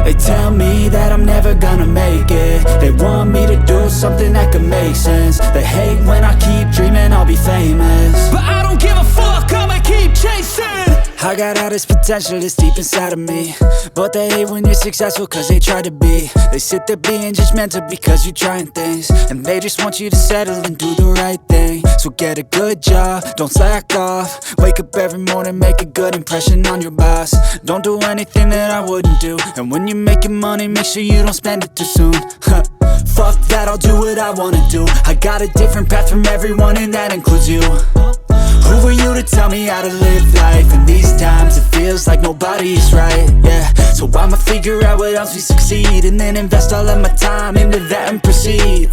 They tell me that I'm never gonna make it. They want me to do something that could make sense. They hate when I keep dreaming I'll be famous, but I don't give a fuck, I'ma keep chasing. I got all this potential that's deep inside of me, but they hate when you're successful cause they try to be. They sit there being judgmental because you're trying things, and they just want you to settle and do the right thing. So get a good job, don't slack off. Wake up every morning, make a good impression on your boss. Don't do anything that I wouldn't do, and when you're making money, make sure you don't spend it too soon. Fuck that, I'll do what I wanna do. I got a different path from everyone, and that includes you. Who are you to tell me how to live life? In these times it feels like nobody's right, yeah. So I'ma figure out what else we succeed, and then invest all of my time into that and proceed.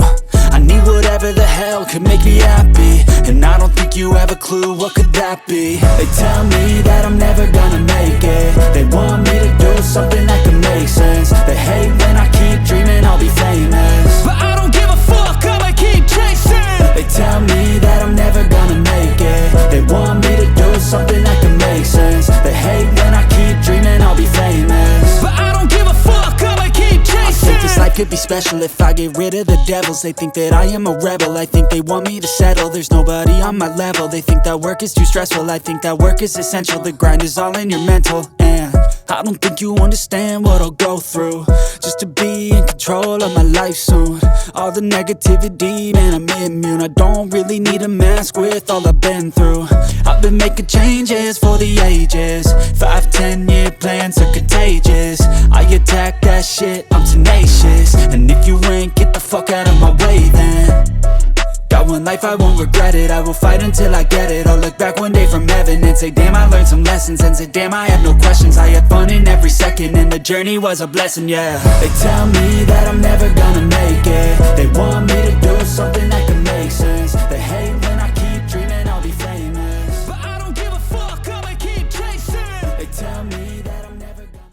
I need whatever the hell could make me happy, and I don't think you have a clue what could that be. They tell me that I'm never gonna make it. They want me to do something that could make sense. They hate when I keep dreaming I'll be famous, but I don't give a fuck, I'ma keep chasing. They tell me that I'm never gonna make it. They want me to do something that can make sense. They hate when I keep dreaming I'll be famous, but I don't give a fuck, I'ma keep chasing. I think this life could be special if I get rid of the devils. They think that I am a rebel, I think they want me to settle. There's nobody on my level. They think that work is too stressful, I think that work is essential. The grind is all in your mental, and I don't think you understand what I'll go through just to be in control of my life soon. All the negativity, man, I'm immune. I don't really need a mask with all I've been through. I've been making changes for the ages. 5-10 year plans are contagious. I attack that shit, I'm tenacious. And if you ain't, get the fuck out of my way then. Got one life, I won't regret it. I will fight until I get it. I'll look back one day from heaven and say, damn, I learned some lessons. And say, damn, I had no questions. I had fun in every second, and the journey was a blessing, yeah. They tell me that I'm never gonna make it. They want me to do